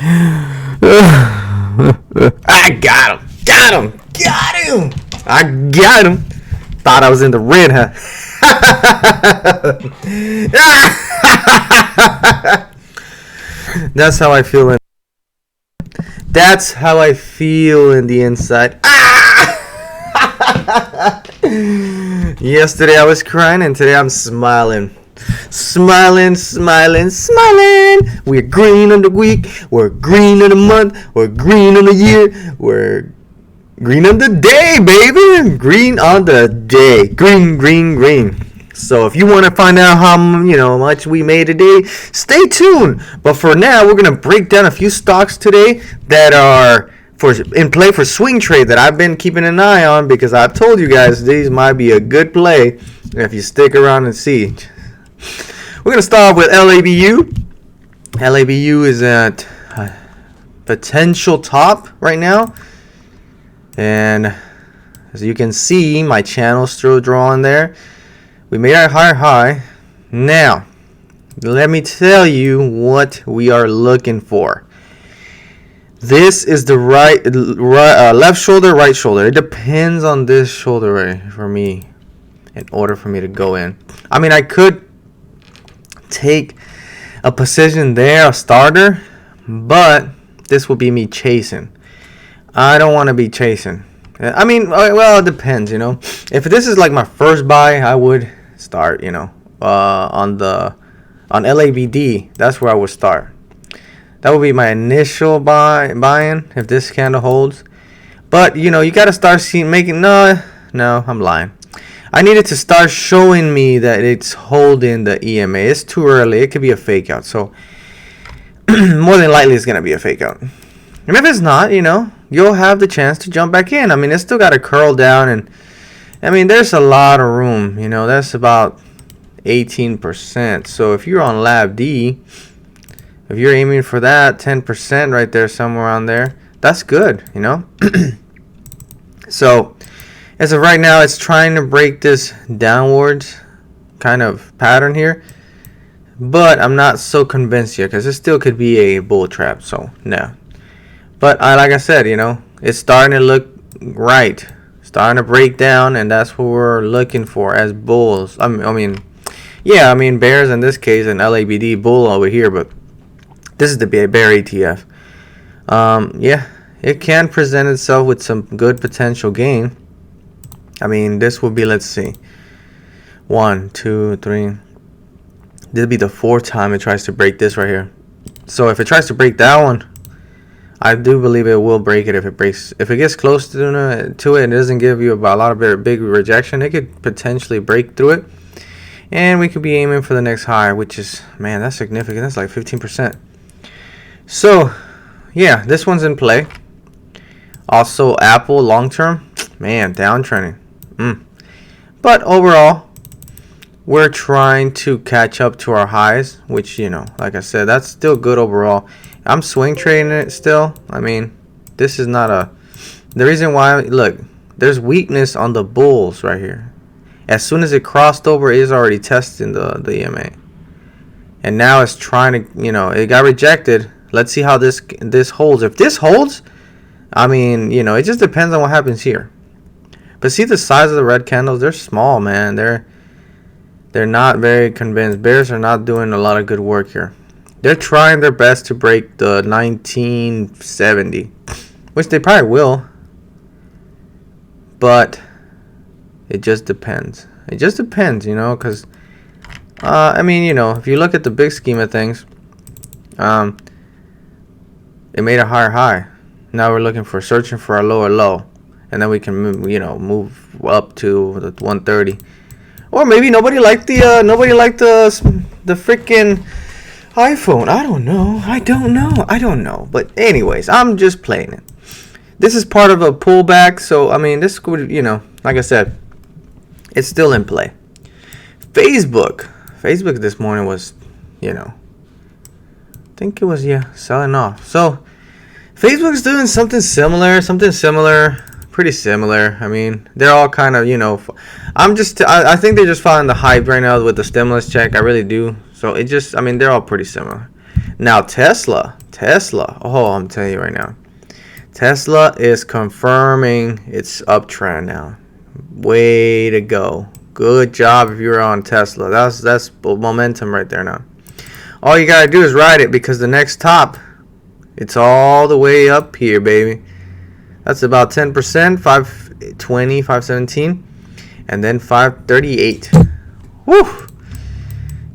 I got him. Got him. Got him. I got him. Thought I was in the red, huh? That's how I feel. That's how I feel in the inside. Yesterday I was crying and today I'm smiling. Smiling. We're green on the week. We're green on the month. We're green on the year. We're green on the day, baby. Green on the day. Green. So if you want to find out how much we made today, stay tuned. But for now, we're gonna break down a few stocks today that are in play for swing trade that I've been keeping an eye on because I've told you guys these might be a good play if you stick around and see. We're gonna start off with LABU. LABU is at potential top right now, and as you can see, my channel's still drawing there. We made our higher high. Now, let me tell you what we are looking for. This is the left shoulder, right shoulder. It depends on this shoulder right for me in order for me to go in. I mean, I could take a position there, a starter, but this will be me chasing. I don't want to be chasing. I mean, well, it depends, If this is like my first buy, I would start, on LABD. That's where I would start. That would be my initial buy-in if this candle holds. But, you got to start making... No, I'm lying. I needed to start showing me that it's holding the EMA. It's too early. It could be a fake out. So, more than likely, it's going to be a fake out. And if it's not, you'll have the chance to jump back in. I mean, it's still got to curl down. And, I mean, there's a lot of room. That's about 18%. So, if you're on LABD... If you're aiming for that 10% right there, somewhere on there, that's good, So, as of right now, it's trying to break this downwards kind of pattern here. But I'm not so convinced yet because it still could be a bull trap. So, no. But like I said, it's starting to look right. Starting to break down, and that's what we're looking for as bulls. I mean, bears in this case and LABD bull over here, but this is the bear ETF. It can present itself with some good potential gain. I mean, this will be, let's see, 1, 2, 3. This will be the fourth time it tries to break this right here. So if it tries to break that one, I do believe it will break it. If it gets close to it and doesn't give you a lot of big rejection, it could potentially break through it. And we could be aiming for the next high, which is, man, that's significant. That's like 15%. So, yeah, this one's in play. Also, Apple long term, man, downtrending. But overall, we're trying to catch up to our highs, which, like I said, that's still good overall. I'm swing trading it still. I mean, this is not the reason why, look, there's weakness on the bulls right here. As soon as it crossed over, it is already testing the EMA. And now it's trying to, it got rejected. Let's see how this holds. If this holds, I mean, it just depends on what happens here. But see the size of the red candles? They're small, man. They're not very convinced. Bears are not doing a lot of good work here. They're trying their best to break the 1970, which they probably will. But it just depends. It just depends, because, I mean, if you look at the big scheme of things, it made a higher high. Now we're searching for a lower low, and then we can move up to the 130. Or maybe nobody liked the freaking iPhone. I don't know. But anyways, I'm just playing it. This is part of a pullback, so I mean, this could, like I said, it's still in play. Facebook this morning was, I think it was, selling off. So Facebook's doing something similar, pretty similar. I mean, they're all kind of, I think they're just following the hype right now with the stimulus check. I really do. So they're all pretty similar. Now Tesla, oh, I'm telling you right now, Tesla is confirming its uptrend now. Way to go. Good job if you're on Tesla. That's momentum right there now. All you gotta do is ride it, because the next top, it's all the way up here, baby. That's about 10%, 520, 517, and then 538. Woo!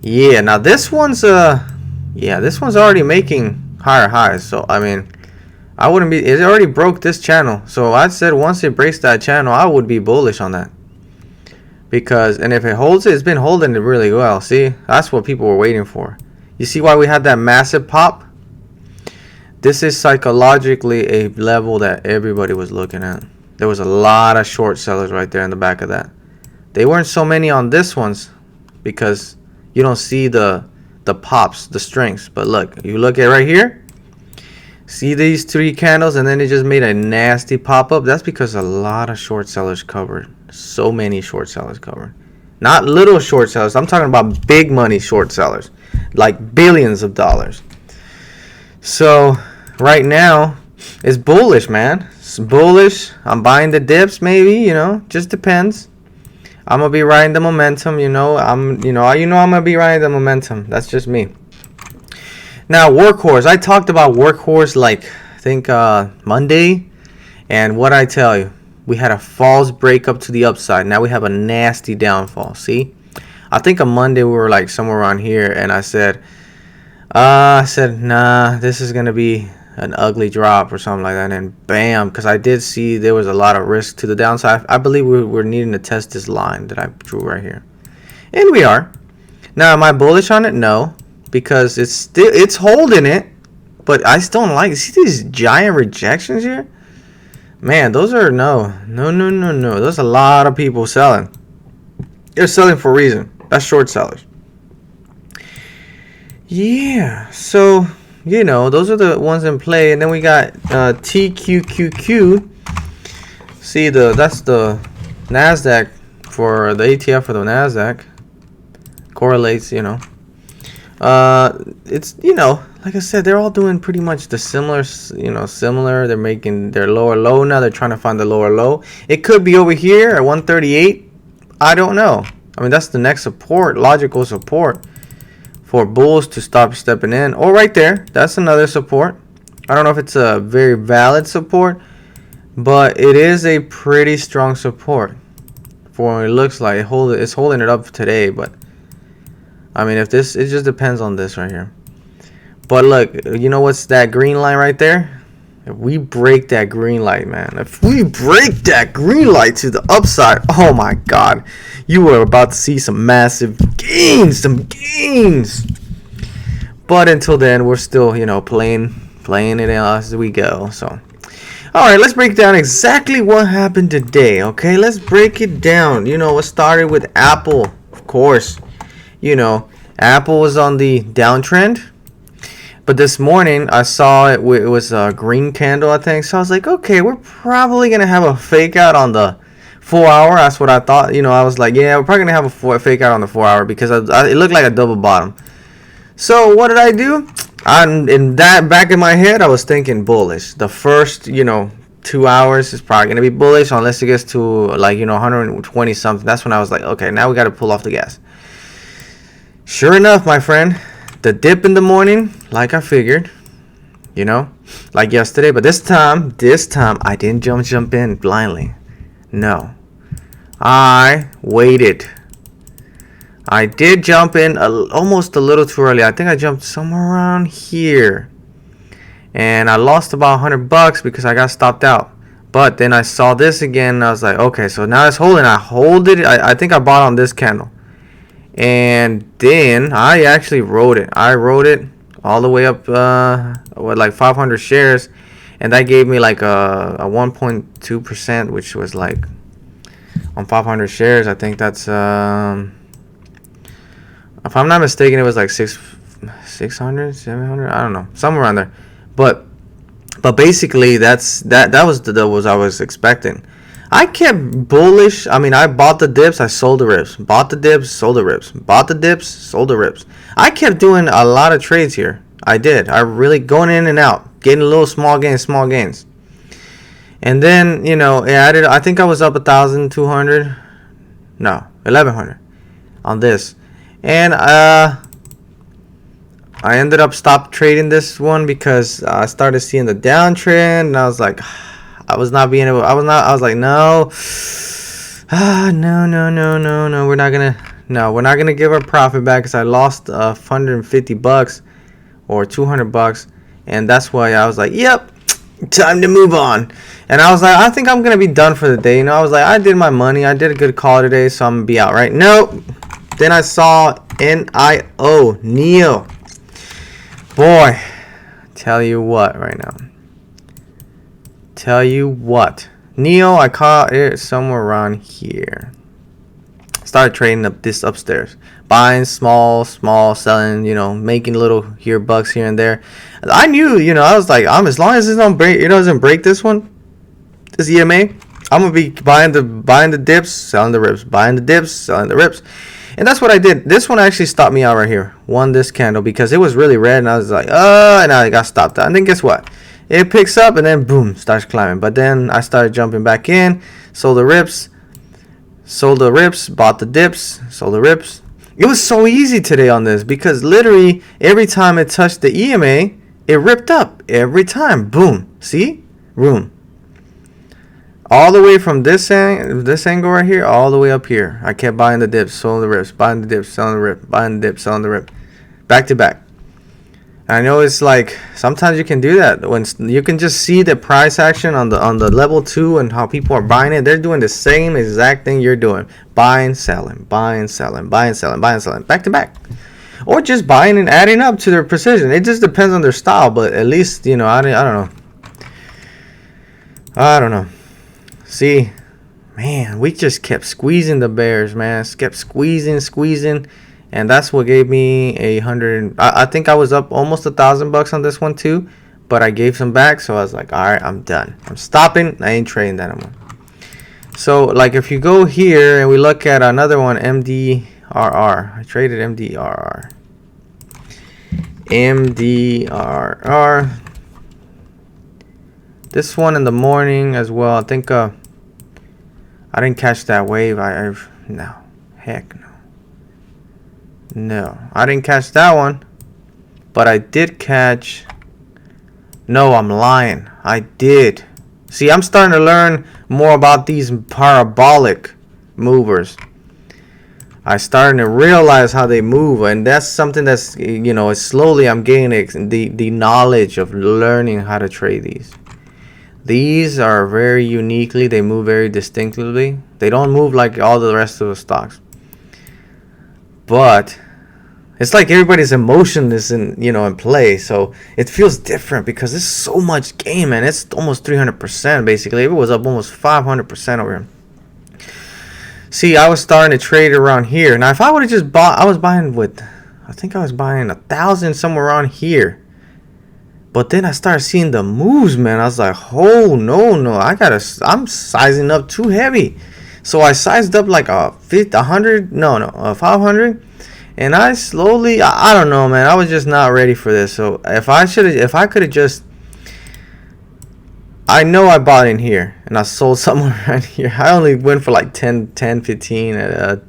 Yeah, now this one's already making higher highs. So I mean, I wouldn't be. It already broke this channel. So I said once it breaks that channel, I would be bullish on that. Because, and if it holds it, it's been holding it really well. See, that's what people were waiting for. You see why we had that massive pop? This is psychologically a level that everybody was looking at. There was a lot of short sellers right there in the back of that. They weren't so many on this ones because you don't see the pops, the strengths. But look, you look at right here. See these 3 candles, and then it just made a nasty pop up. That's because a lot of short sellers covered. So many short sellers covered. Not little short sellers. I'm talking about big money short sellers, like billions of dollars. So right now it's bullish, man. It's bullish. I'm buying the dips, maybe, you know, just depends. I'm gonna be riding the momentum, I'm gonna be riding the momentum. That's just me. Now workhorse. I talked about workhorse like I think Monday, and what I tell you, we had a false breakup to the upside. Now we have a nasty downfall. See, I think on Monday we were like somewhere around here, and I said, nah, this is gonna be an ugly drop or something like that, and bam, because I did see there was a lot of risk to the downside. I believe we're needing to test this line that I drew right here, and we are. Now, am I bullish on it? No, because it's holding it, but I still don't like it. See these giant rejections here? Man, those are no. There's a lot of people selling. They're selling for a reason. That's short sellers. Yeah, so those are the ones in play, and then we got TQQQ. See, that's the Nasdaq for the ETF for the Nasdaq. Correlates, it's like I said, they're all doing pretty much the similar. They're making their lower low now. They're trying to find the lower low. It could be over here at 138. I don't know. I mean, that's the next support, logical support for bulls to stop stepping in. Or right there, that's another support. I don't know if it's a very valid support, but it is a pretty strong support for what it looks like. It's holding it up today, but I mean, it just depends on this right here. But look, what's that green line right there? If we break that green light, man, if we break that green light to the upside, oh my God, you are about to see some massive gains, But until then, we're still, playing it as we go. So, all right, let's break down exactly what happened today. Okay, let's break it down. What started with Apple, of course. Apple was on the downtrend. But this morning, I saw it was a green candle, I think. So I was like, okay, we're probably going to have a fake out on the 4 hour. That's what I thought. I was like, yeah, we're probably going to have a fake out on the 4 hour because it looked like a double bottom. So what did I do? In that back of my head, I was thinking bullish. The first, 2 hours is probably going to be bullish unless it gets to like, 120 something. That's when I was like, okay, now we got to pull off the gas. Sure enough, my friend. The dip in the morning, like I figured, like yesterday. But this time, I didn't jump in blindly. No. I waited. I did jump in almost a little too early. I think I jumped somewhere around here. And I lost about $100 because I got stopped out. But then I saw this again, and I was like, okay, so now it's holding. I think I bought on this candle. And then I actually wrote it. I wrote it all the way up with like 500 shares, and that gave me like a 1.2%, which was like on 500 shares. I think that's if I'm not mistaken, it was like 600, 700. I don't know, somewhere around there. But basically, that was I was expecting. I kept bullish. I mean, I bought the dips, I sold the rips. Bought the dips, sold the rips. Bought the dips, sold the rips. I kept doing a lot of trades here. I did. I really going in and out, getting little small gains. And then, you know, it added, I think I was up 1,200. No, 1,100 on this. And I ended up stopped trading this one because I started seeing the downtrend, and I was like, I was like, no. No, we're not gonna give our profit back, because I lost $150 or $200, and that's why I was like, yep, time to move on. And I was like, I think I'm gonna be done for the day. You know, I was like, I did my money, I did a good call today, so I'm gonna be out, right? Nope. Then I saw NEO. Boy, tell you what right now. NEO, I caught it somewhere around here. Started trading up this upstairs. Buying small, selling, you know, making little bucks here and there. I knew, you know, I was like, as long as it doesn't break this one, this EMA, I'm gonna be buying the dips, selling the rips, buying the dips, selling the rips. And that's what I did. This one actually stopped me out right here. Won this candle because it was really red, and I was like, and I got stopped out. And then guess what? It picks up and then boom, starts climbing. But then I started jumping back in, sold the rips, bought the dips, sold the rips. It was so easy today on this because literally every time it touched the EMA, it ripped up every time. Boom. See? Boom. All the way from this angle right here, all the way up here. I kept buying the dips, selling the rips, buying the dips, selling the rip, buying the dips, selling the rip. Back to back. I know it's like sometimes you can do that when you can just see the price action on the level 2 and how people are buying it. They're doing the same exact thing you're doing. Buying, selling, back to back. Or just buying and adding up to their precision. It just depends on their style, but at least, you know, I don't know. See, man, we just kept squeezing the bears, man. Kept squeezing. And that's what gave me I think I was up almost $1,000 on this one too, but I gave some back, so I was like, all right, I'm done. I'm stopping. I ain't trading that anymore. So like if you go here and we look at another one, MDRR. I traded MDRR. This one in the morning as well. I think I didn't catch that wave. No, heck no. No, I didn't catch that one, but I did catch. No, I'm lying. I did. See, I'm starting to learn more about these parabolic movers. I starting to realize how they move, and that's something that's, you know, slowly I'm gaining the knowledge of learning how to trade these. These are very uniquely. They move very distinctively. They don't move like all the rest of the stocks. But it's like everybody's emotion is in play, so it feels different because there's so much gain, man. It's almost 300% basically. It was up almost 500% over here. See, I was starting to trade around here. Now, if I would have just bought, I think I was buying 1,000 somewhere around here. But then I started seeing the moves, man. I was like, oh no, I'm sizing up too heavy. So I sized up like 500, and I slowly, I don't know, man. I was just not ready for this. So if I could have just, I know I bought in here and I sold somewhere right here. I only went for like 10, 15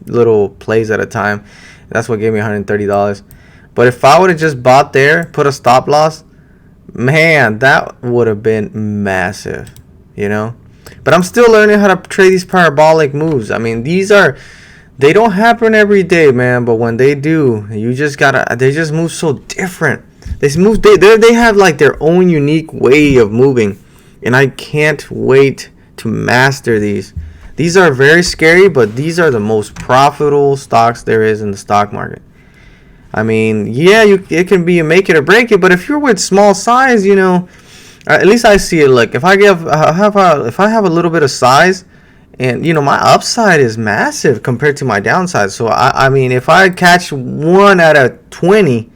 little plays at a time. That's what gave me $130. But if I would have just bought there, put a stop loss, man, that would have been massive, you know. But I'm still learning how to trade these parabolic moves. I mean, they don't happen every day, man. But when they do, they just move so different. They have like their own unique way of moving. And I can't wait to master these. These are very scary, but these are the most profitable stocks there is in the stock market. I mean, yeah, it can be a make it or break it, but if you're with small size, you know, at least I see it like if I have a little bit of size, and you know my upside is massive compared to my downside. So I mean, if I catch 1 out of 20,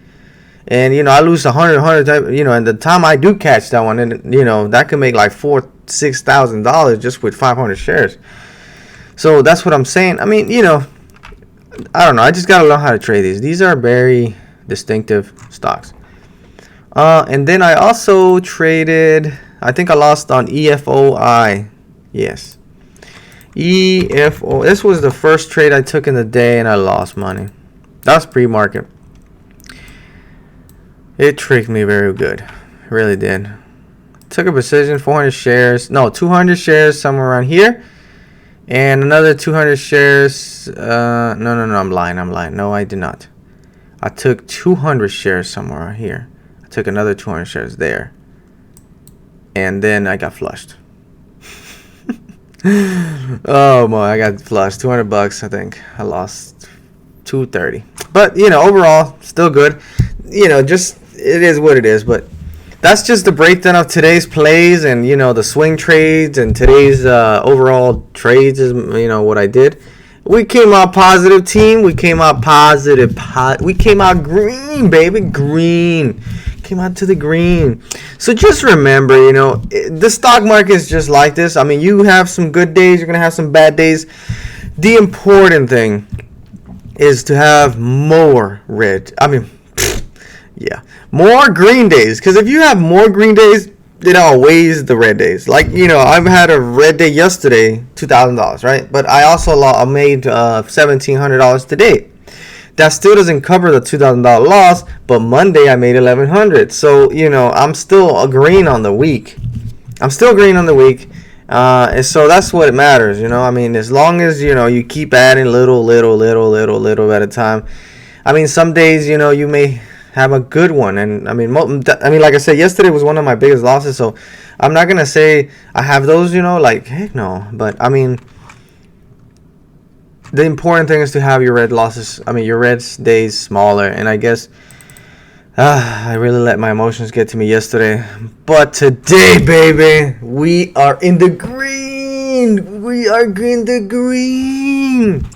and you know I lose 100, you know, and the time I do catch that one, and you know that can make like $6,000 just with 500 shares. So that's what I'm saying. I mean, you know, I don't know. I just gotta learn how to trade these. These are very distinctive stocks. And then I also traded, I think I lost on EFOI. Yes. EFO. This was the first trade I took in the day and I lost money. That's pre-market. It tricked me very good. It really did. Took a position, 400 shares. No, 200 shares somewhere around here. And another 200 shares. No, I'm lying. No, I did not. I took 200 shares somewhere around here. I took another 200 shares there. And then I got flushed. Oh my, I got flushed. $200, I think. I lost 230. But, overall, still good. Just, it is what it is. But that's just the breakdown of today's plays and, the swing trades and today's overall trades is, what I did. We came out positive, team. We came out positive. We came out green, baby. Green. Came out to the green. So just remember, the stock market is just like this. I mean, you have some good days. You're going to have some bad days. The important thing is to have more more green days. Because if you have more green days, it outweighs the red days. Like, I've had a red day yesterday, $2,000, right? But I also made $1,700 today. That still doesn't cover the $2,000 loss, but Monday I made $1,100. So, I'm still green on the week. And so that's what it matters, I mean, as long as, you keep adding little at a time. I mean, some days, you may have a good one. And, I mean, like I said, yesterday was one of my biggest losses. So, I'm not going to say I have those, heck no. But, I mean, the important thing is to have your red days smaller. And I guess I really let my emotions get to me yesterday. But today, baby, we are in the green. We are in the green.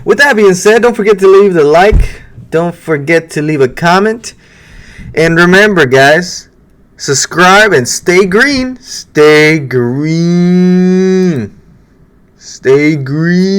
With that being said, don't forget to leave the like. Don't forget to leave a comment. And remember, guys, subscribe and stay green. Stay green. Stay green.